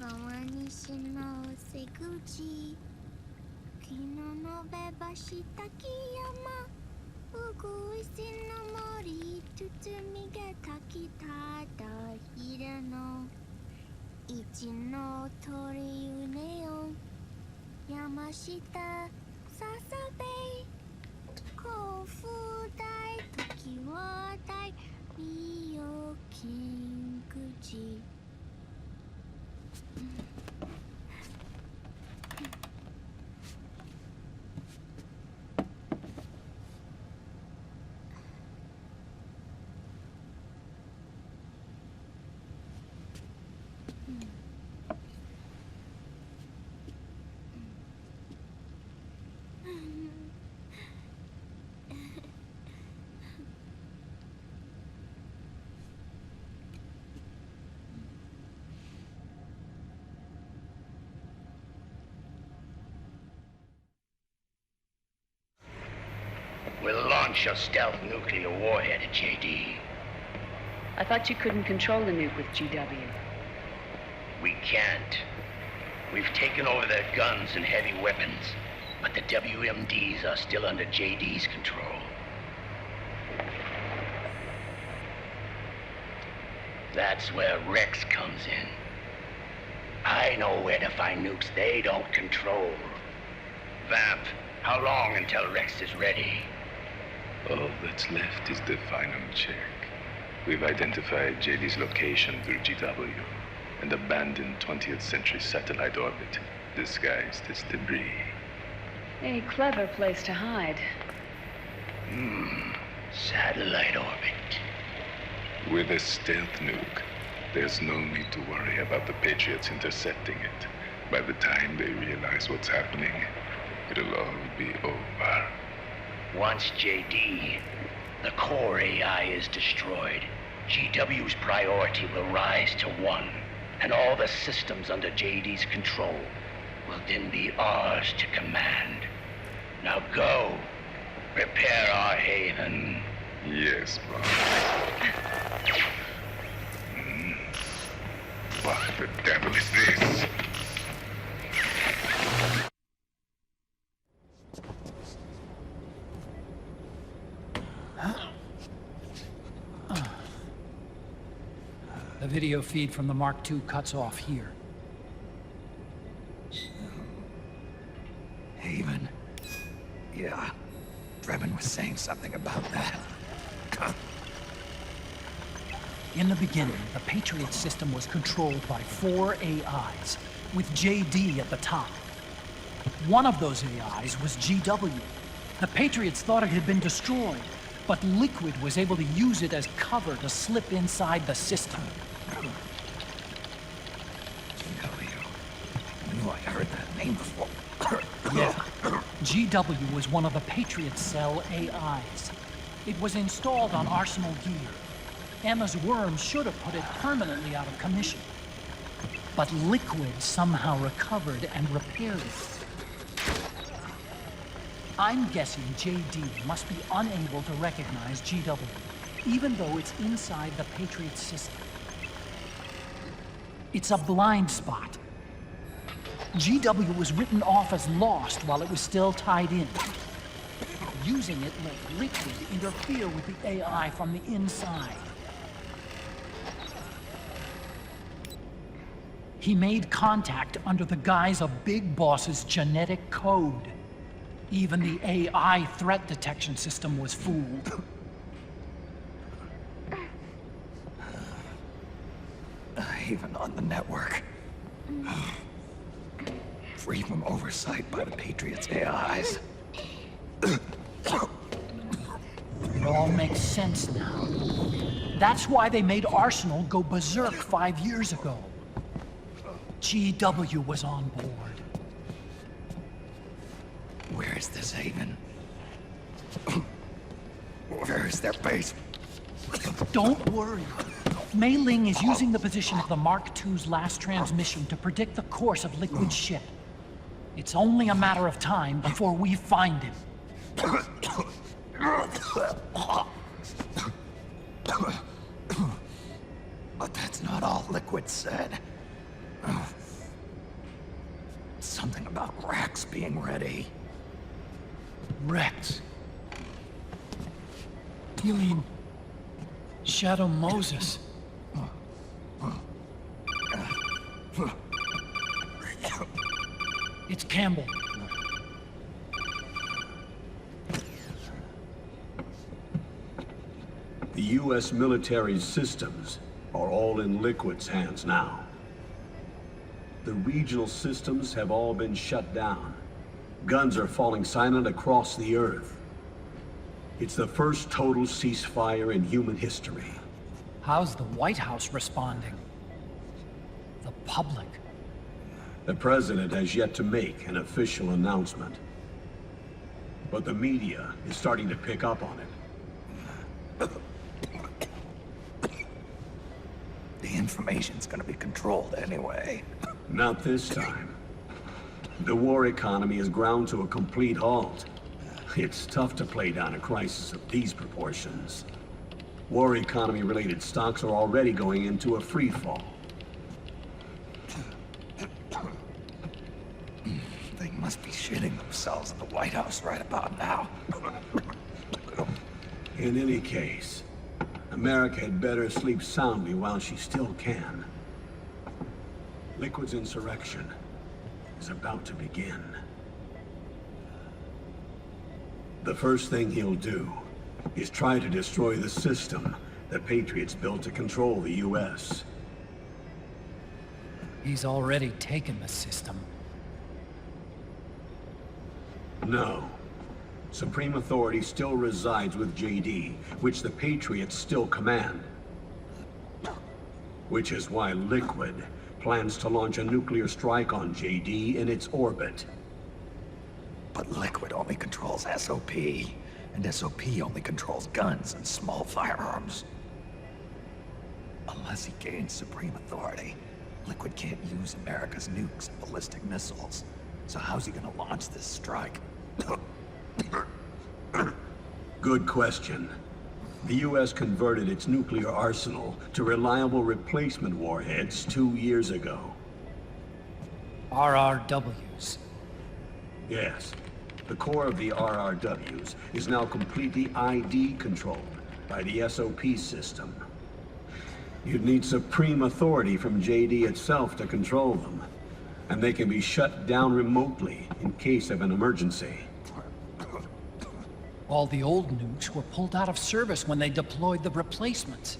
川西の瀬口昨日のべばした木山うぐいすの森包みが炊きただひれの一の鳥ゆねよ山下ささべ甲府大時は大美容金口We'll launch a stealth nuclear warhead at JD. I thought you couldn't control the nuke with GW. We can't. We've taken over their guns and heavy weapons, but the WMDs are still under JD's control. That's where Rex comes in. I know where to find nukes they don't control. Vamp, how long until Rex is ready? All that's left is the final check. We've identified JD's location through GW, an abandoned 20th century satellite orbit disguised as debris. A clever place to hide. Satellite orbit. With a stealth nuke, there's no need to worry about the Patriots intercepting it. By the time they realize what's happening, it'll all be over. Once JD, the core AI is destroyed, GW's priority will rise to 1, and all the systems under JD's control will then be ours to command. Now go, prepare our haven. Yes, boss. What the devil is this? The video feed from the Mark II cuts off here. Haven. Yeah. Drebin was saying something about that. In the beginning, the Patriot system was controlled by 4 AIs, with JD at the top. One of those AIs was GW. The Patriots thought it had been destroyed, but Liquid was able to use it as cover to slip inside the system. GW. I knew I heard that name before. Yeah. GW was one of the Patriot Cell AIs. It was installed on Arsenal gear. Emma's worm should have put it permanently out of commission. But Liquid somehow recovered and repaired it. I'm guessing JD must be unable to recognize GW, even though it's inside the Patriot system. It's a blind spot. GW was written off as lost while it was still tied in. Using it let Liquid interfere with the AI from the inside. He made contact under the guise of Big Boss's genetic code. Even the AI threat detection system was fooled. Even on the network. Free from oversight by the Patriots' AIs. It all makes sense now. That's why they made Arsenal go berserk 5 years ago. GW was on board. Where is this Haven? Where is their base? Don't worry. Mei Ling is using the position of the Mark II's last transmission to predict the course of Liquid's ship. It's only a matter of time before we find him. But that's not all Liquid said. something about Rex being ready. Rex. You mean... Shadow Moses? It's Campbell. The U.S. military systems are all in Liquid's hands now. The regional systems have all been shut down. Guns are falling silent across the Earth. It's the first total ceasefire in human history. How's the White House responding? The public? The president has yet to make an official announcement. But the media is starting to pick up on it. The information's gonna be controlled anyway. Not this time. The war economy is ground to a complete halt. It's tough to play down a crisis of these proportions. War economy-related stocks are already going into a free fall. They must be shitting themselves in the White House right about now. In any case, America had better sleep soundly while she still can. Liquid's insurrection is about to begin. The first thing he'll do is try to destroy the system the Patriots built to control the U.S. He's already taken the system. No. Supreme authority still resides with JD, which the Patriots still command. Which is why Liquid plans to launch a nuclear strike on JD in its orbit. But Liquid only controls SOP, and SOP only controls guns and small firearms. Unless he gains supreme authority, Liquid can't use America's nukes and ballistic missiles. So how's he gonna launch this strike? Good question. The U.S. converted its nuclear arsenal to reliable replacement warheads 2 years ago. RRWs. Yes. The core of the RRWs is now completely ID controlled by the SOP system. You'd need supreme authority from JD itself to control them, and they can be shut down remotely in case of an emergency. All the old nukes were pulled out of service when they deployed the replacements.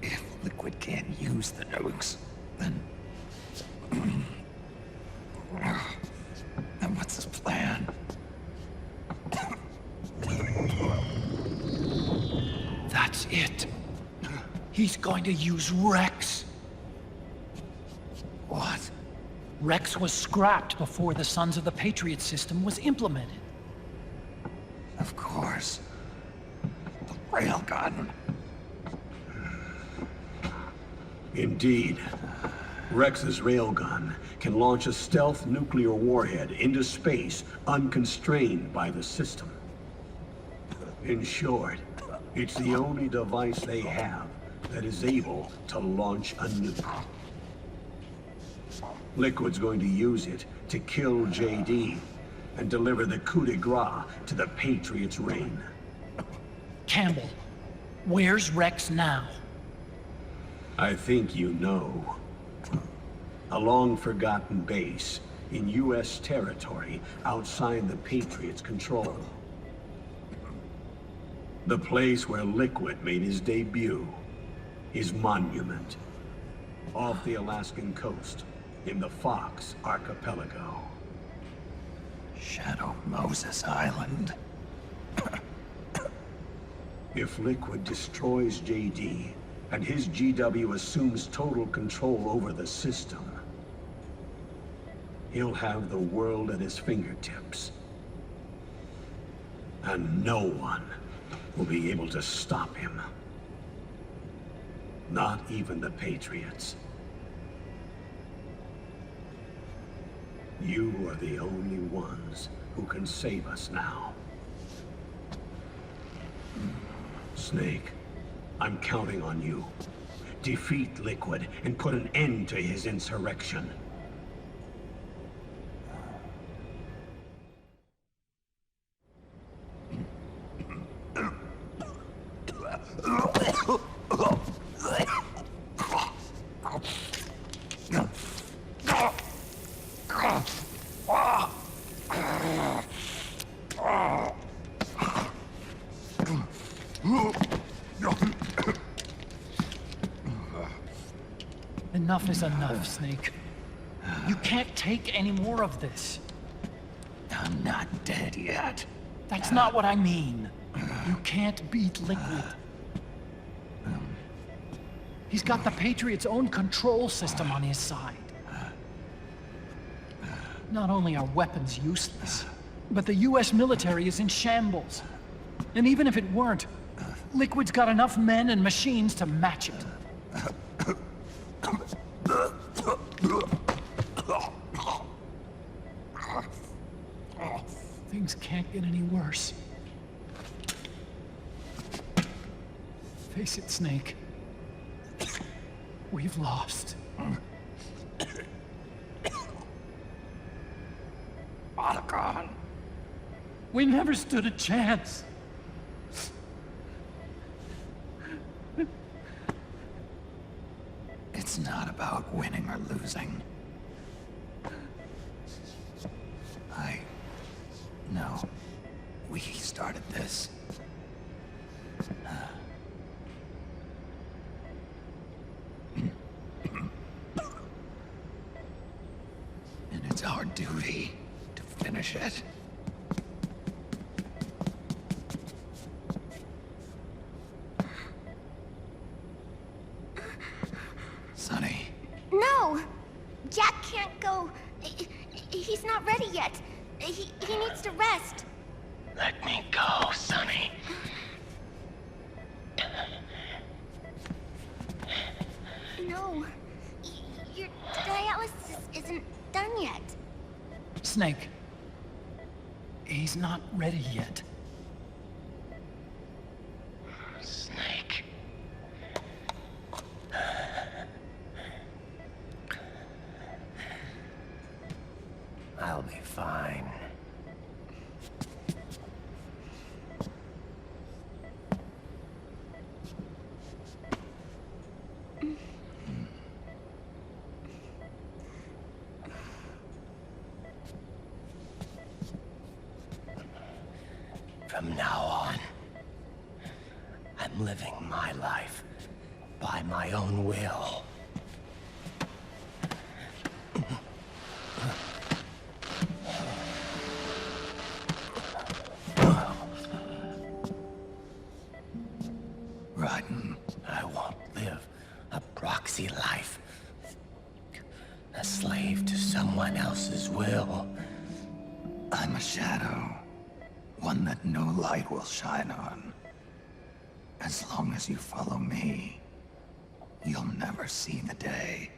If Liquid can't use the nukes, then what's his plan? That's it. He's going to use Rex. What? Rex was scrapped before the Sons of the Patriot system was implemented. Of course. The railgun. Indeed. Rex's railgun can launch a stealth nuclear warhead into space unconstrained by the system. In short, it's the only device they have that is able to launch a nuke. Liquid's going to use it to kill JD and deliver the coup de grace to the Patriots' reign. Campbell, where's Rex now? I think you know. A long-forgotten base in U.S. territory outside the Patriots' control. The place where Liquid made his debut is Monument, off the Alaskan coast in the Fox Archipelago. Shadow Moses Island. If Liquid destroys JD and his GW assumes total control over the system, he'll have the world at his fingertips. And no one will be able to stop him. Not even the Patriots. You are the only ones who can save us now. Snake, I'm counting on you. Defeat Liquid and put an end to his insurrection. Enough is enough, Snake. You can't take any more of this. I'm not dead yet. That's not what I mean. You can't beat Liquid. He's got the Patriots' own control system on his side. Not only are weapons useless, but the US military is in shambles. And even if it weren't, Liquid's got enough men and machines to match it. Things can't get any worse. Face it, Snake. We've lost. Otacon. We never stood a chance. It's not about winning or losing. No. We started this. And it's our duty to finish it. Sonny. No! Jack can't go. He's not ready yet. He needs to rest. Let me go, Sonny. No. Your dialysis isn't done yet. Snake. He's not ready yet. Snake. I'll be fine. From now on, I'm living my life by my own will. Raiden. I won't live a proxy life. A slave to someone else's will. I'm a shadow. One that no light will shine on. As long as you follow me, you'll never see the day.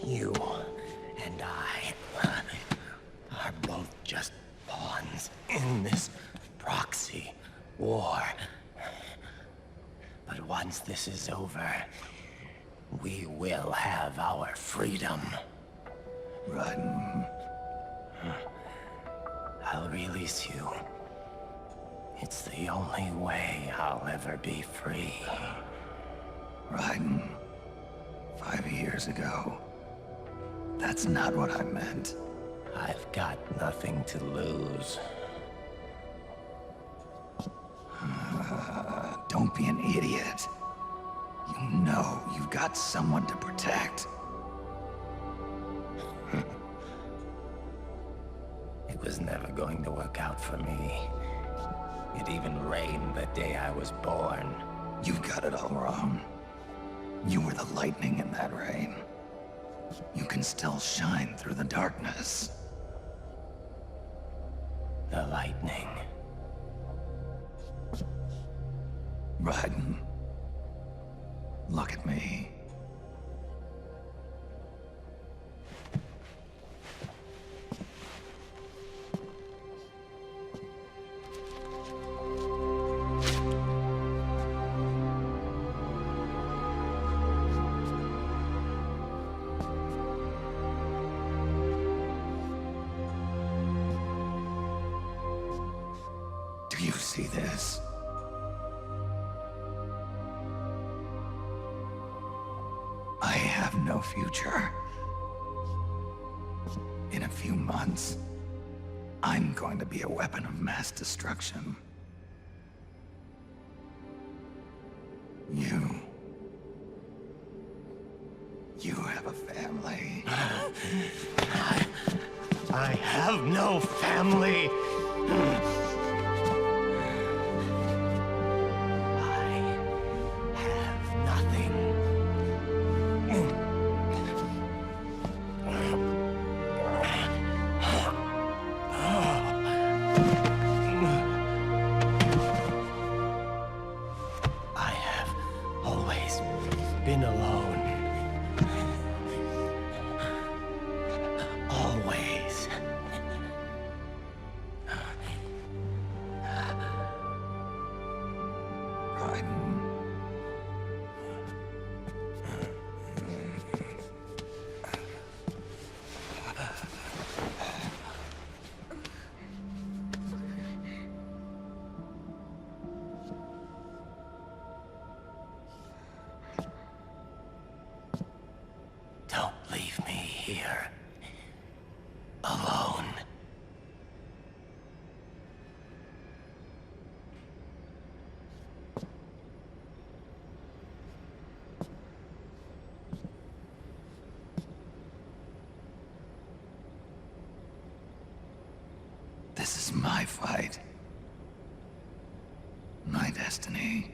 You and I are both just pawns in this proxy war. But once this is over, we will have our freedom. Raiden. I'll release you. It's the only way I'll ever be free. Raiden. 5 years ago. That's not what I meant. I've got nothing to lose. Don't be an idiot. You know you've got someone to protect. It was never going to work out for me. It even rained the day I was born. You've got it all wrong. You were the lightning in that rain. You can still shine through the darkness. The lightning. Raiden, Look at me. Do you see this? I have no future. In a few months, I'm going to be a weapon of mass destruction. You have a family. I have no family. I have nothing. I have always been alone. Always. Raiden. Don't leave me here. Alone. This is my fight. My destiny.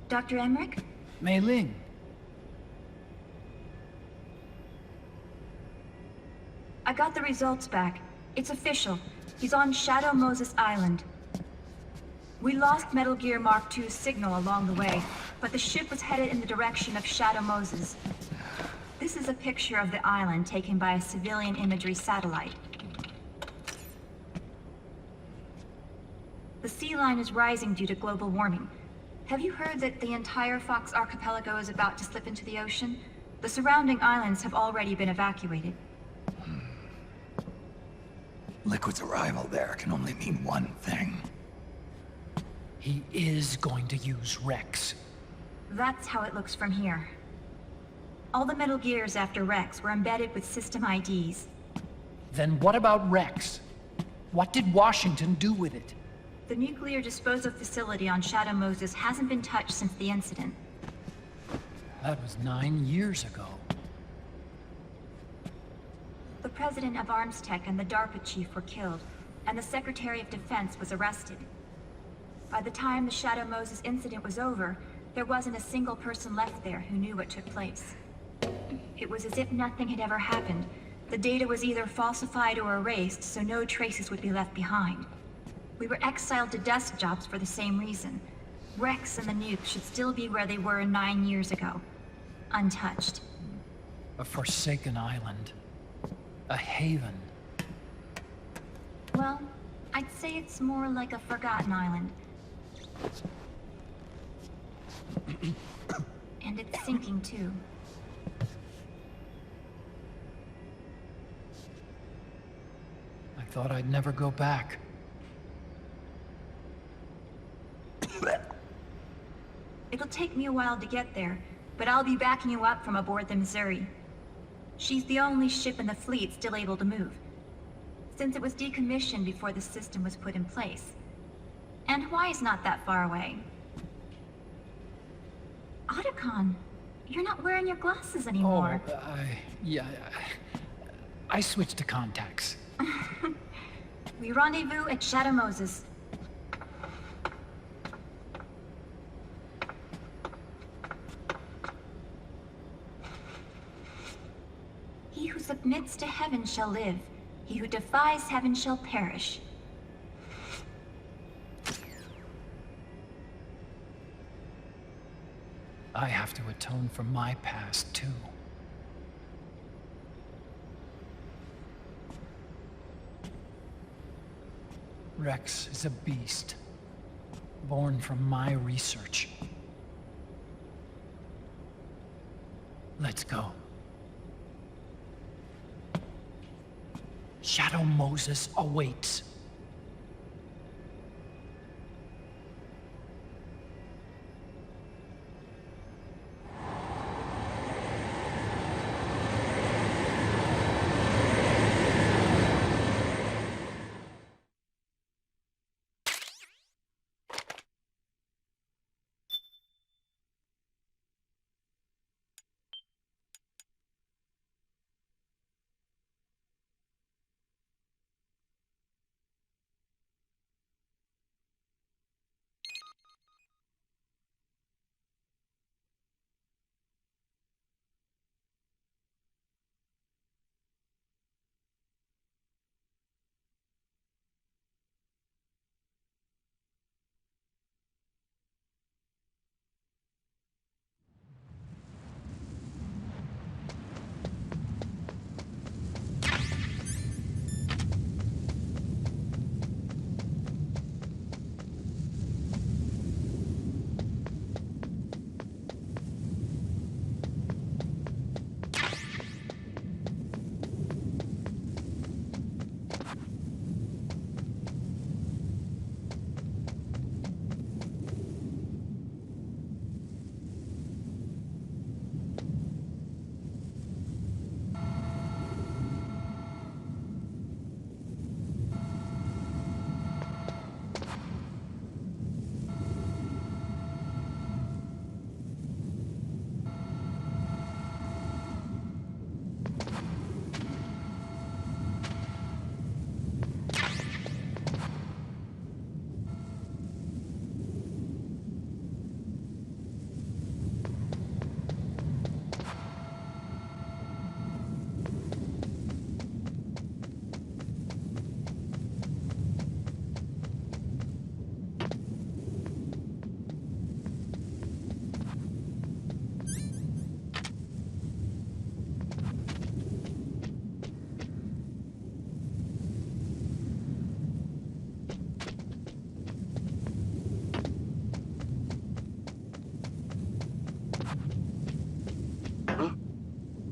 Dr. Emmerich? Mei Ling. I got the results back. It's official. He's on Shadow Moses Island. We lost Metal Gear Mark II's signal along the way, but the ship was headed in the direction of Shadow Moses. This is a picture of the island taken by a civilian imagery satellite. The sea line is rising due to global warming. Have you heard that the entire Fox Archipelago is about to slip into the ocean? The surrounding islands have already been evacuated. Liquid's arrival there can only mean one thing. He is going to use Rex. That's how it looks from here. All the Metal Gears after Rex were embedded with system IDs. Then what about Rex? What did Washington do with it? The nuclear disposal facility on Shadow Moses hasn't been touched since the incident. That was 9 years ago. The president of ArmsTech and the DARPA chief were killed, and the Secretary of Defense was arrested. By the time the Shadow Moses incident was over, there wasn't a single person left there who knew what took place. It was as if nothing had ever happened. The data was either falsified or erased, so no traces would be left behind. We were exiled to desk jobs for the same reason. Rex and the nuke should still be where they were 9 years ago. Untouched. A forsaken island. A haven. Well, I'd say it's more like a forgotten island. And it's sinking too. I thought I'd never go back. It'll take me a while to get there, but I'll be backing you up from aboard the Missouri. She's the only ship in the fleet still able to move, since it was decommissioned before the system was put in place. And Hawaii's not that far away. Otacon, you're not wearing your glasses anymore. Yeah. I switched to contacts. We rendezvous at Shadow Moses. He who submits to heaven shall live. He who defies heaven shall perish. I have to atone for my past, too. Rex is a beast, born from my research. Let's go. Shadow Moses awaits.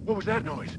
What was that noise?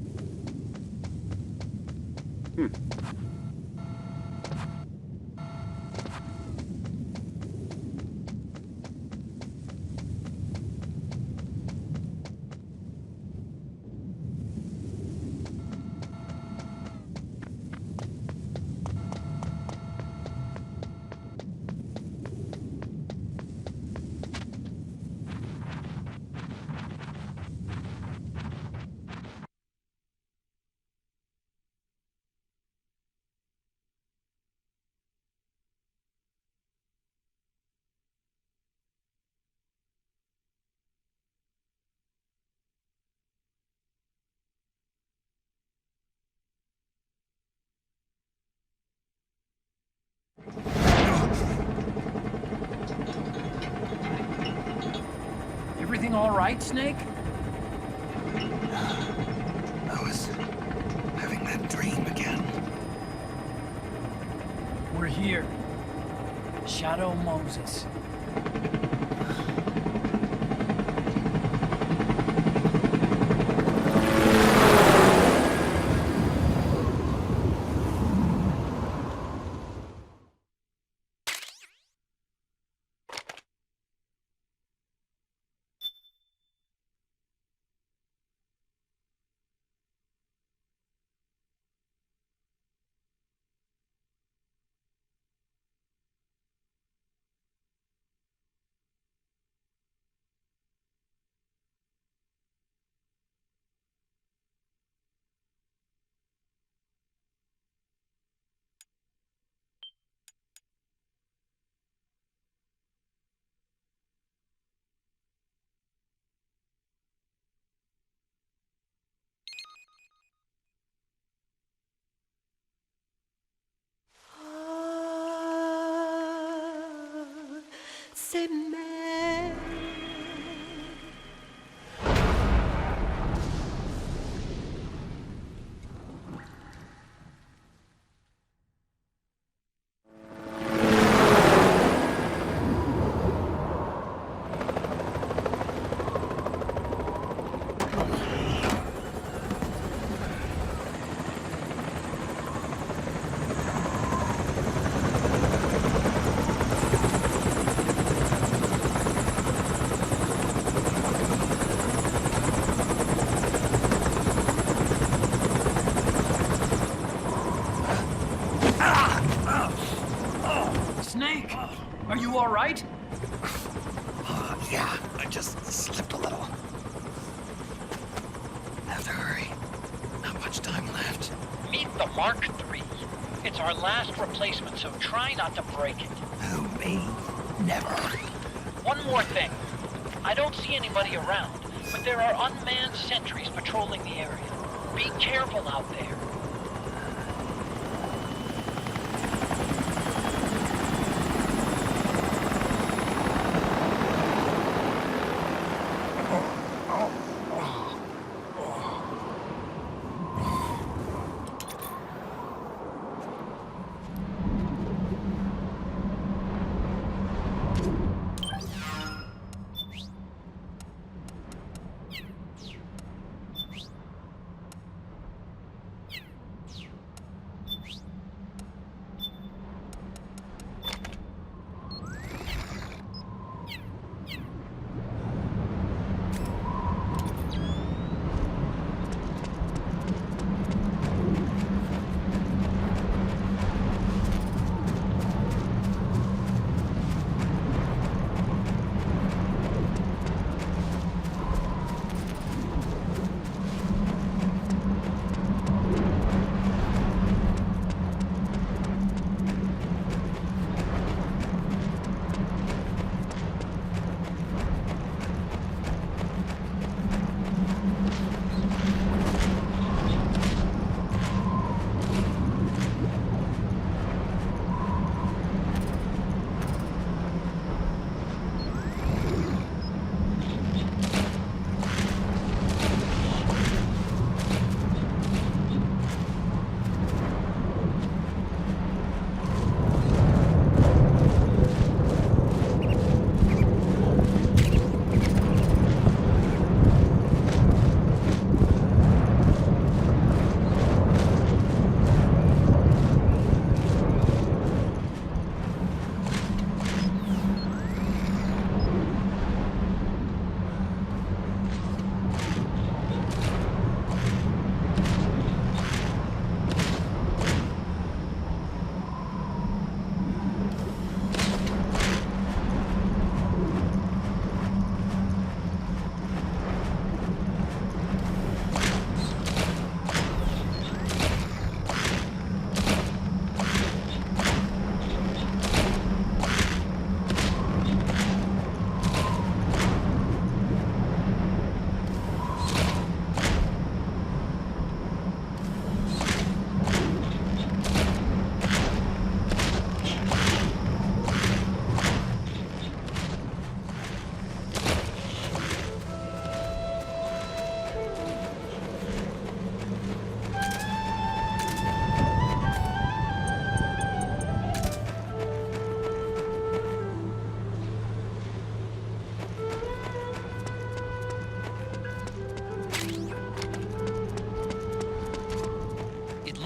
Everything all right, Snake? I was having that dream again. We're here. Shadow Moses. say man. Snake, are you all right? Yeah, I just slipped a little. Have to hurry. Not much time left. Meet the Mark III. It's our last replacement, so try not to break it. Who, me? Never. One more thing. I don't see anybody around, but there are unmanned sentries patrolling the area. Be careful out there.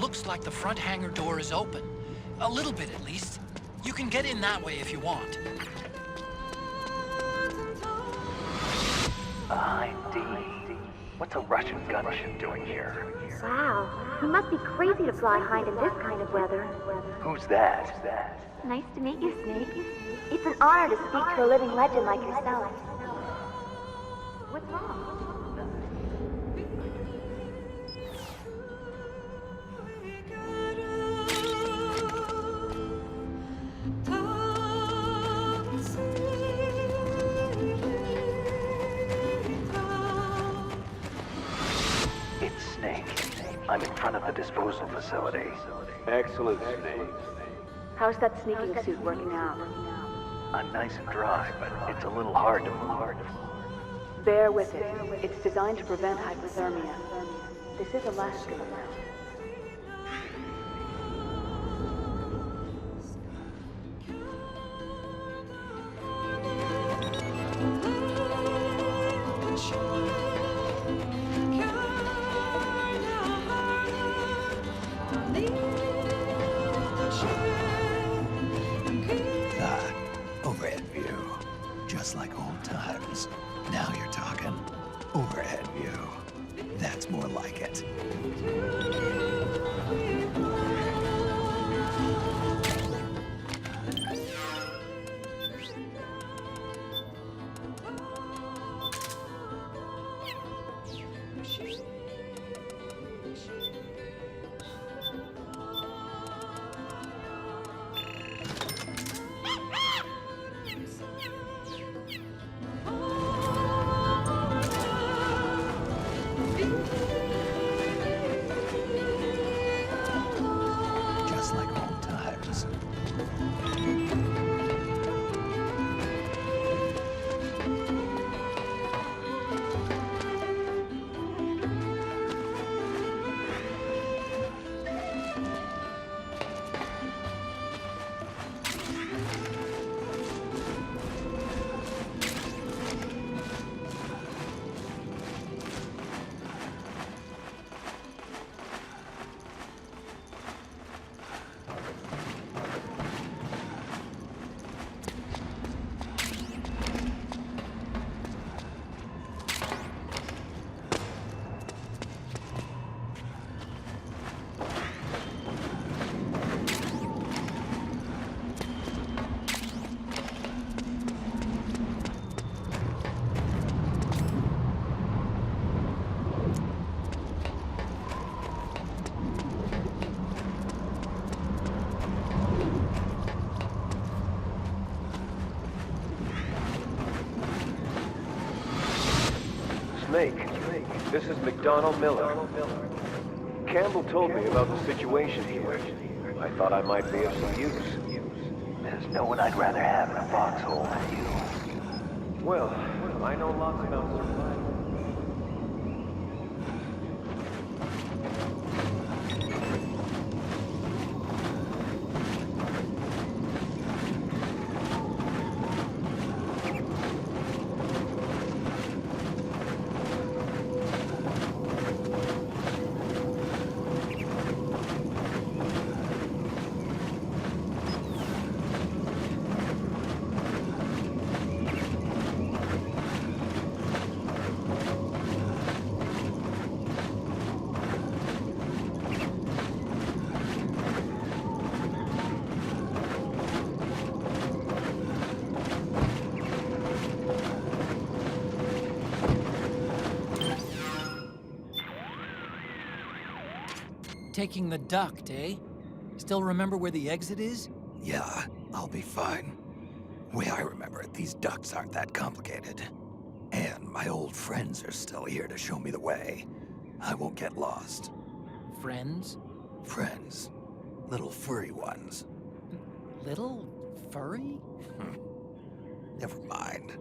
Looks like the front hangar door is open. A little bit, at least. You can get in that way if you want. Hi, D. What's a Russian gunship doing here? Wow, you must be crazy to fly Hind in this kind of weather. Who's that? Nice to meet you, Snake. It's an honor to speak to a living legend like yourself. What's wrong? It's Snake. I'm in front of the disposal facility. Excellent, Snake. How's that sneaking suit working out? I'm nice and dry, but it's a little hard to move. Bear with it. It's designed to prevent hypothermia. This is Alaska now. Overhead view. Just like old times. Now you're talking. Overhead view. That's more like it. Just like old times. Snake, this is McDonald Miller. Campbell told me about the situation here. I thought I might be of some use. There's no one I'd rather have in a foxhole than you. Well, I know lots about survival. Taking the duct, eh? Still remember where the exit is? Yeah, I'll be fine. Way I remember it, these ducts aren't that complicated. And my old friends are still here to show me the way. I won't get lost. Friends? Friends. Little furry ones. Little furry? Never mind.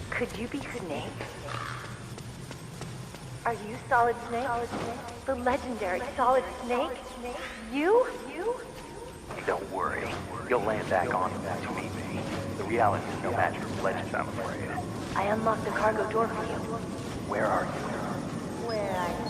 Could you be Snake? Are you Solid Snake? The legendary Solid Snake? You? Don't worry. You'll land back on that to meet me. The reality is no match for legends, I'm afraid. I unlocked the cargo door for you. Where are you? Where I am.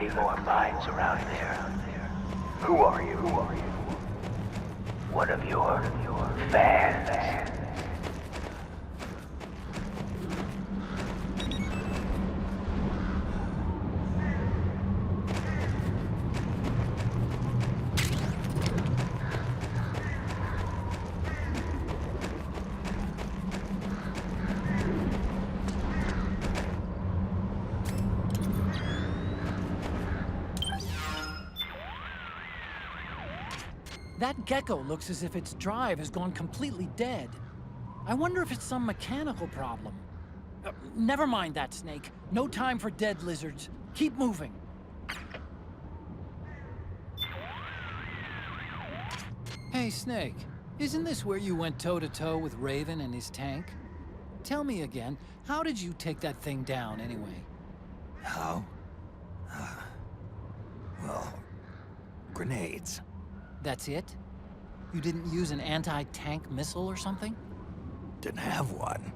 be more minds around there. Who are you? One of your fans. That gecko looks as if its drive has gone completely dead. I wonder if it's some mechanical problem. Never mind that, Snake. No time for dead lizards. Keep moving. Hey, Snake. Isn't this where you went toe-to-toe with Raven and his tank? Tell me again, how did you take that thing down, anyway? How? Well, grenades. That's it? You didn't use an anti-tank missile or something? Didn't have one.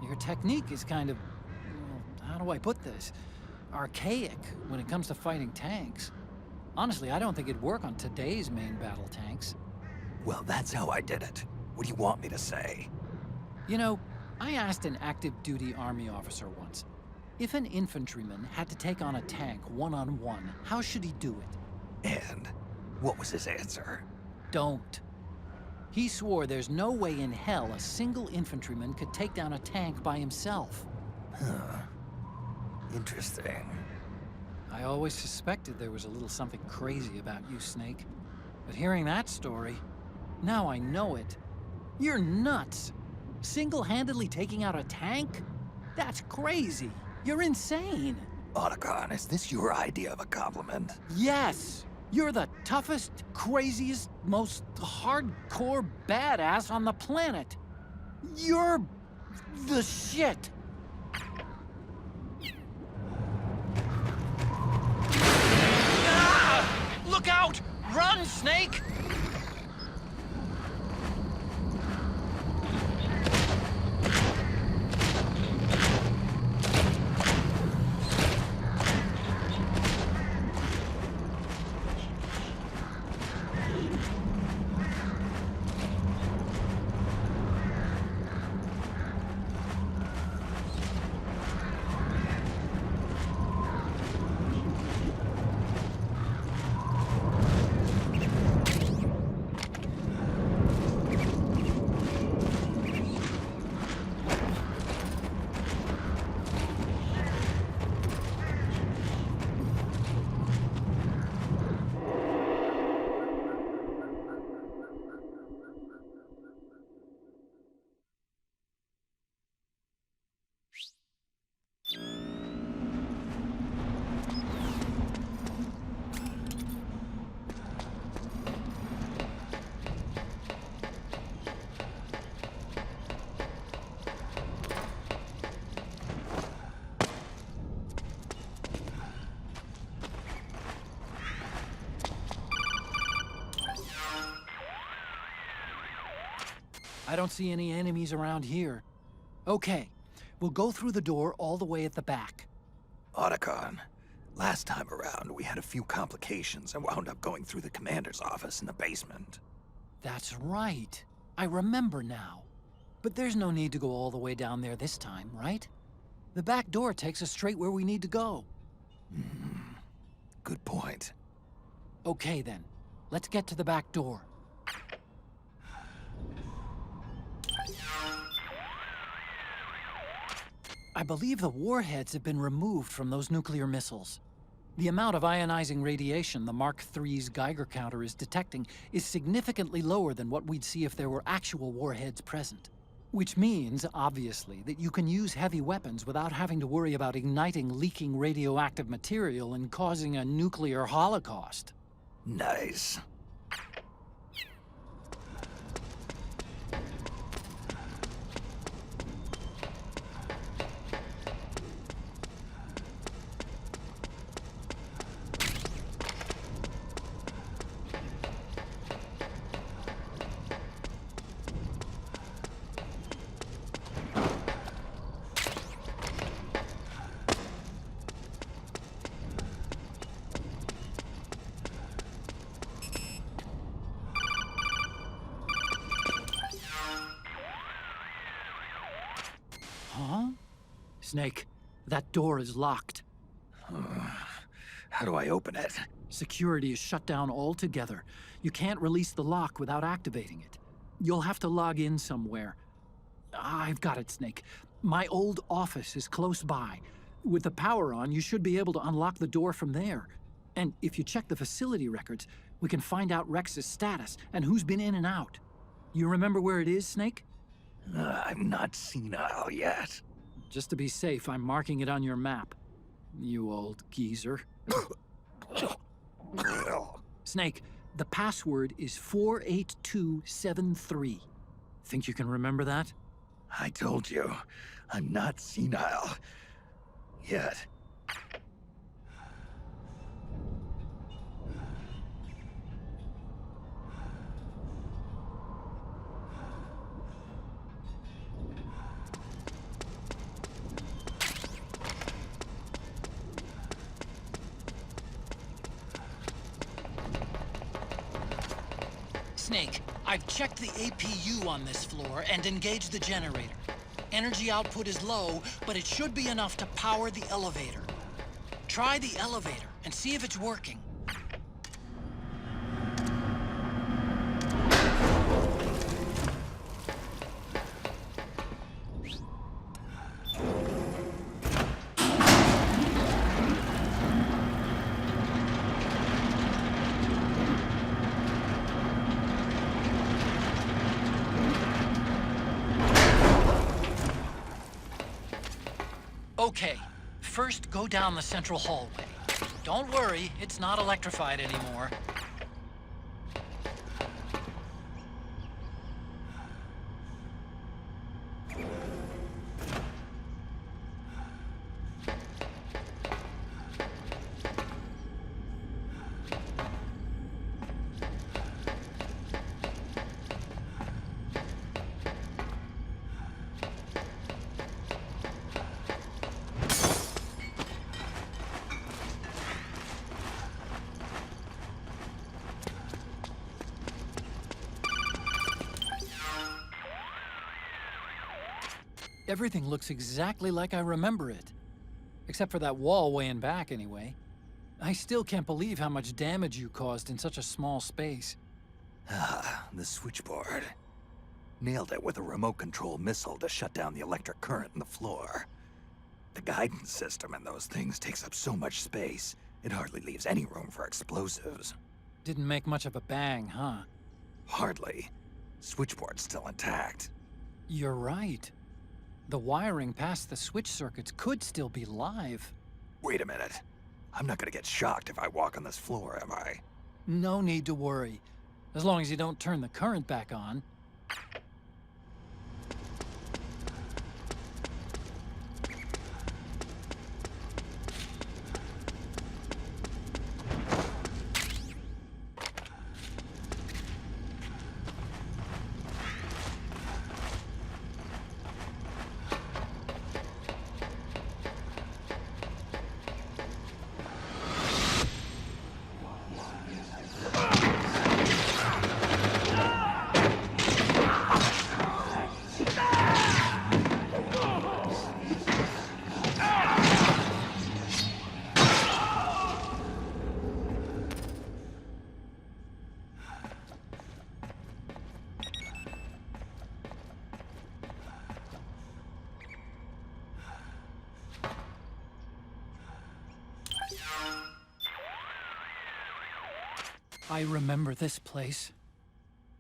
Your technique is kind of... well, how do I put this? Archaic when it comes to fighting tanks. Honestly, I don't think it'd work on today's main battle tanks. Well, that's how I did it. What do you want me to say? You know, I asked an active duty army officer once, if an infantryman had to take on a tank one-on-one, how should he do it? And what was his answer? Don't. He swore there's no way in hell a single infantryman could take down a tank by himself. Huh. Interesting. I always suspected there was a little something crazy about you, Snake. But hearing that story, now I know it. You're nuts. Single-handedly taking out a tank? That's crazy. You're insane. Otacon, is this your idea of a compliment? Yes. You're the toughest, craziest, most hardcore badass on the planet. You're the shit. Ah! Look out! Run, Snake! I don't see any enemies around here. Okay, we'll go through the door all the way at the back. Otacon, last time around we had a few complications and wound up going through the commander's office in the basement. That's right. I remember now. But there's no need to go all the way down there this time, right? The back door takes us straight where we need to go. Good point. Okay then, let's get to the back door. I believe the warheads have been removed from those nuclear missiles. The amount of ionizing radiation the Mark III's Geiger counter is detecting is significantly lower than what we'd see if there were actual warheads present. Which means, obviously, that you can use heavy weapons without having to worry about igniting leaking radioactive material and causing a nuclear holocaust. Nice. Snake. That door is locked. How do I open it? Security is shut down altogether. You can't release the lock without activating it. You'll have to log in somewhere. I've got it, Snake. My old office is close by. With the power on, you should be able to unlock the door from there. And if you check the facility records, we can find out Rex's status and who's been in and out. You remember where it is, Snake? I'm not senile yet. Just to be safe, I'm marking it on your map. You old geezer. Snake, the password is 48273. Think you can remember that? I told you, I'm not senile yet. Snake, I've checked the APU on this floor and engaged the generator. Energy output is low, but it should be enough to power the elevator. Try the elevator and see if it's working. Okay, first go down the central hallway. Don't worry, it's not electrified anymore. Everything looks exactly like I remember it. Except for that wall way in back, anyway. I still can't believe how much damage you caused in such a small space. The switchboard. Nailed it with a remote control missile to shut down the electric current in the floor. The guidance system in those things takes up so much space, it hardly leaves any room for explosives. Didn't make much of a bang, huh? Hardly. Switchboard's still intact. You're right. The wiring past the switch circuits could still be live. Wait a minute. I'm not gonna get shocked if I walk on this floor, am I? No need to worry. As long as you don't turn the current back on. I remember this place.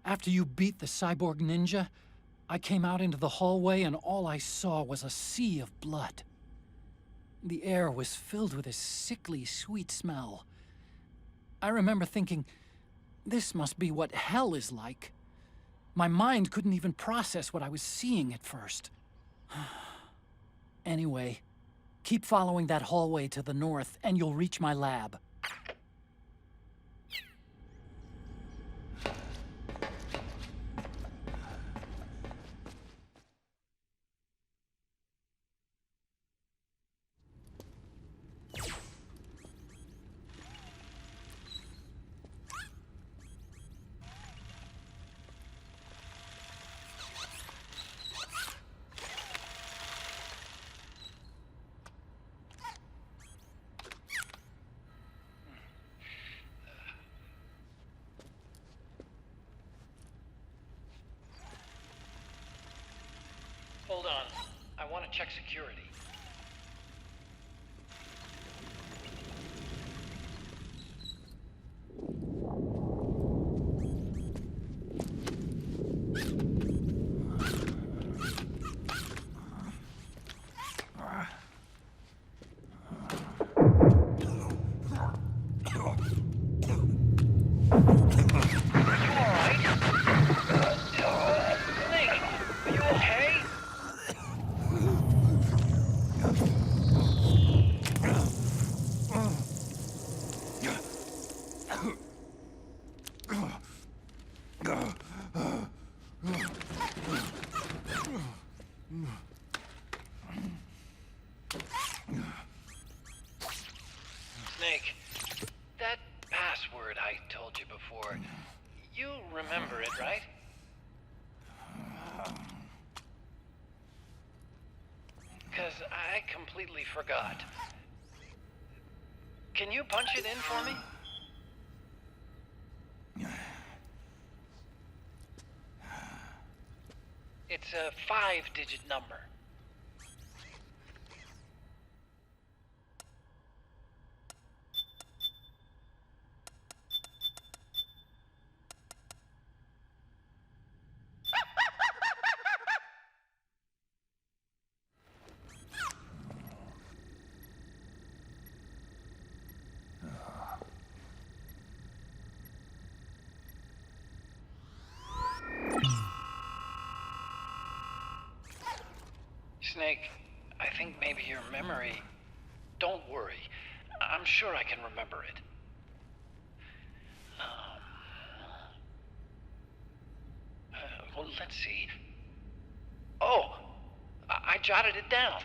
After you beat the cyborg ninja, I came out into the hallway and all I saw was a sea of blood. The air was filled with a sickly, sweet smell. I remember thinking, this must be what hell is like. My mind couldn't even process what I was seeing at first. Anyway, keep following that hallway to the north and you'll reach my lab. Hold on. I want to check security. Snake, that password I told you before, you remember it, right? Because I completely forgot. Can you punch it in for me? It's a 5-digit number. Snake, I think maybe your memory... Don't worry. I'm sure I can remember it. Well, let's see. Oh! I jotted it down.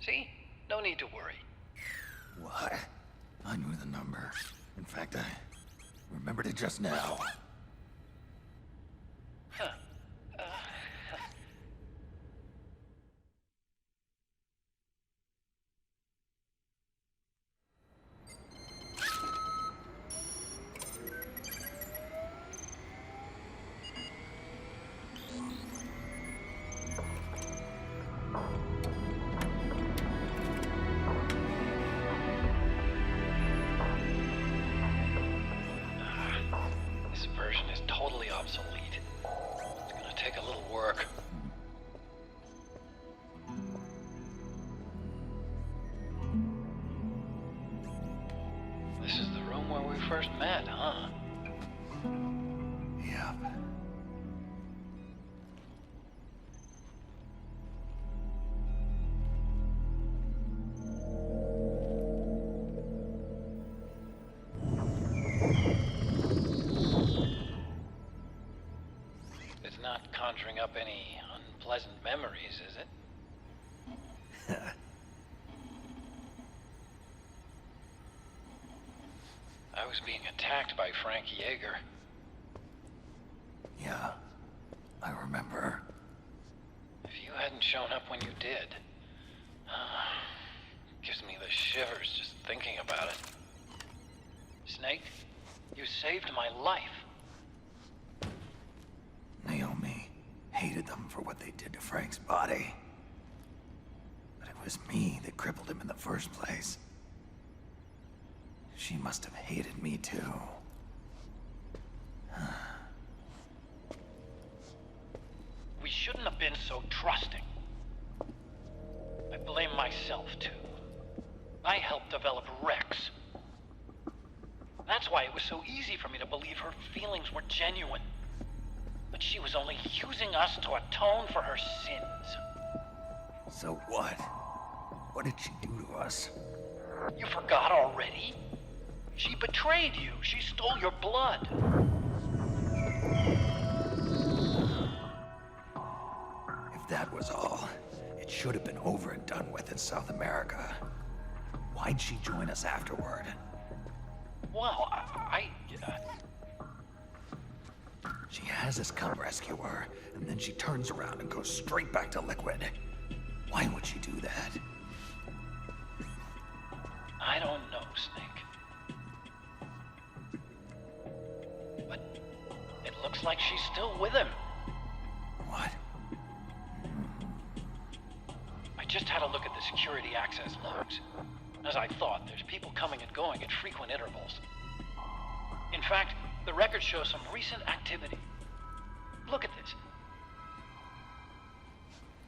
See? No need to worry. What? I knew the number. In fact, I remembered it just now. Huh. This version is totally obsolete. It's gonna take a little work. This is the room where we first met, huh? Yep. It's not conjuring up any unpleasant memories, is it? I was being attacked by Frank Yeager. Yeah, I remember. If you hadn't shown up when you did, gives me the shivers just thinking about it. Snake, you saved my life. Naomi hated them for what they did to Frank's body. But it was me that crippled him in the first place. She must have hated me too. We shouldn't have been so trusting. I blame myself, too. I helped develop Rex. That's why it was so easy for me to believe her feelings were genuine. But she was only using us to atone for her sins. So what? What did she do to us? You forgot already? She betrayed you. She stole your blood. If that was all, it should have been over and done with in South America. Why'd she join us afterward? Well, She has us come rescue her, and then she turns around and goes straight back to Liquid. Why would she do that? I don't know, Snake. she's still with him. What? I just had a look at the security access logs. As I thought, there's people coming and going at frequent intervals. In fact, the record shows some recent activity. Look at this.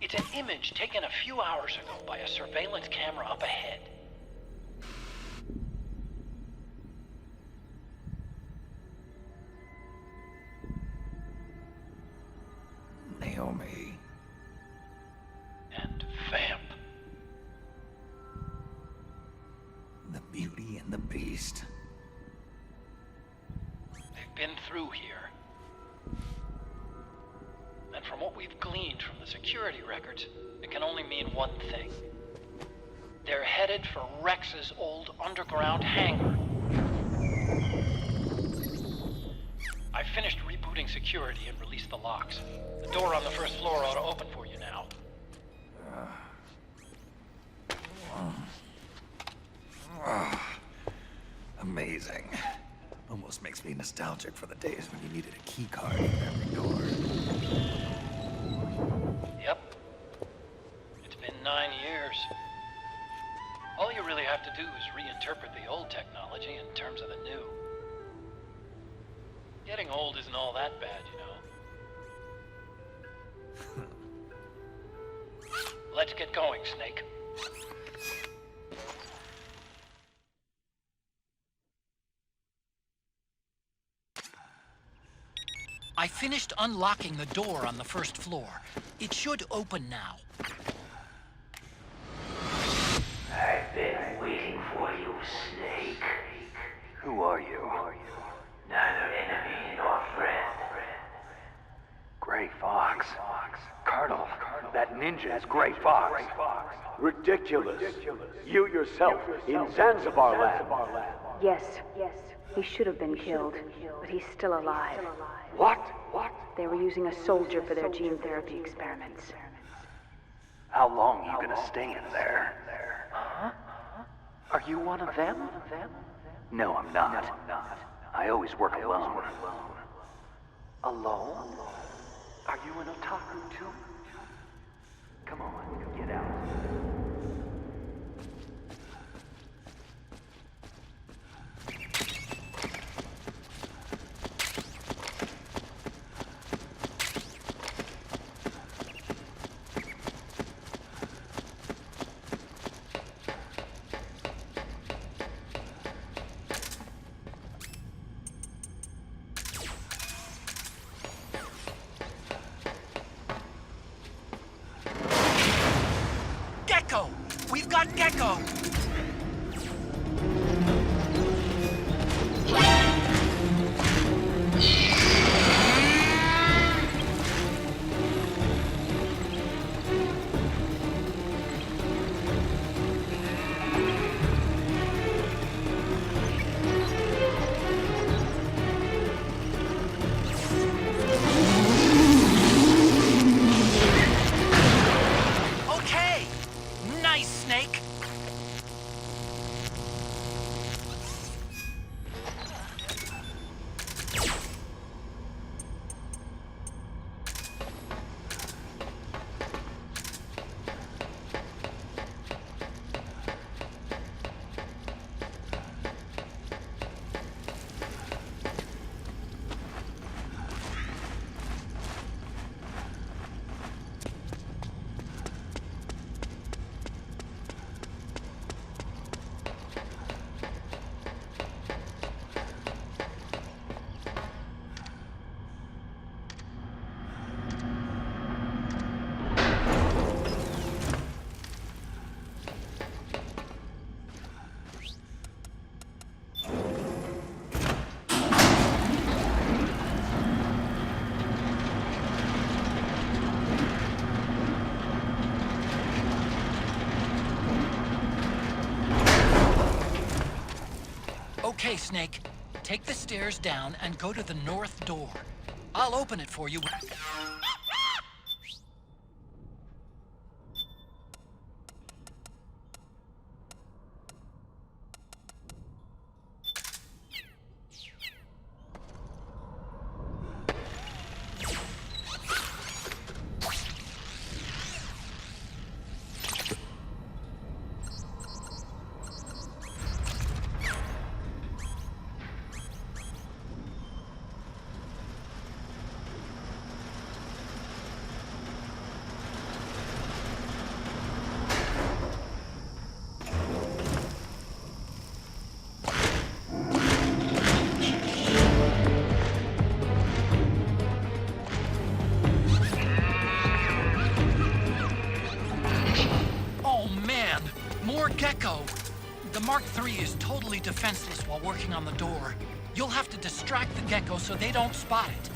It's an image taken a few hours ago by a surveillance camera up ahead. Naomi. And Vamp. The Beauty and the Beast. They've been through here. And from what we've gleaned from the security records, it can only mean one thing. They're headed for Rex's old underground hangar. I finished rebooting security and released the locks. The door on the first floor ought to open for you now. Amazing. Almost makes me nostalgic for the days when you needed a key card for every door. Yep. It's been 9 years. All you really have to do is reinterpret the old technology in terms of the new. Getting old isn't all that bad, you know. Let's get going, Snake. I finished unlocking the door on the first floor. It should open now. I've been waiting for you, Snake. Who are you? Neither enemy nor friend. Gray Fox. Colonel, that ninja is Gray Fox. Ridiculous. You yourself in Zanzibar land. Yes, he should have been killed, but he's still alive. What? They were using a soldier for their gene therapy experiments. How long are you gonna stay in there? Huh? Are you one of them? No, I'm not. I always work alone. Alone? Are you an otaku too? Come on, get out. Gecko! We've got Gecko! Okay! Nice, Snake! Okay, Snake. Take the stairs down and go to the north door. I'll open it for you. Poor Gecko. The Mark III is totally defenseless while working on the door. You'll have to distract the Gecko so they don't spot it.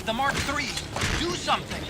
The Mark III. Do something.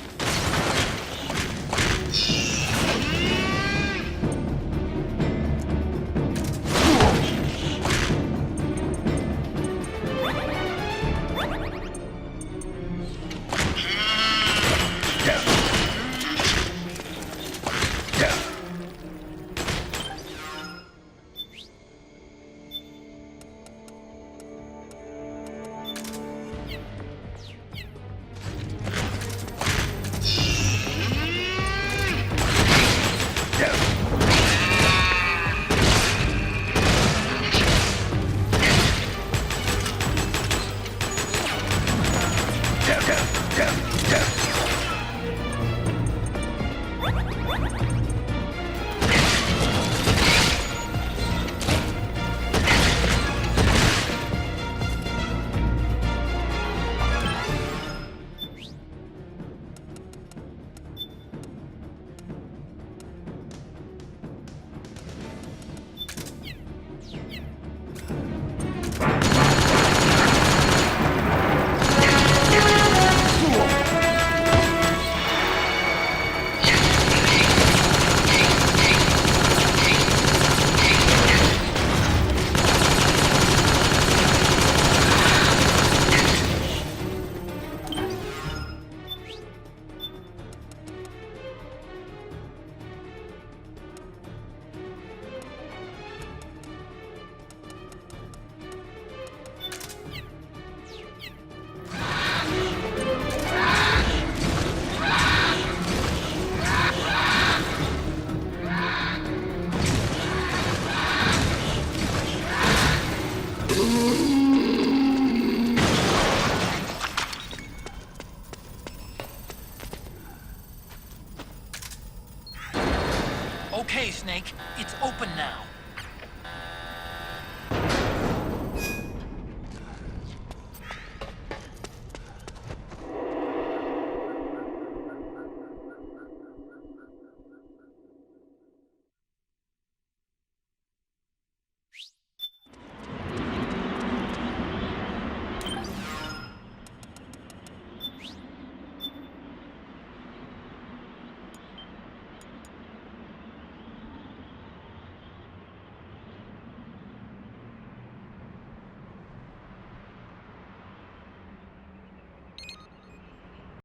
Okay, Snake, it's open now.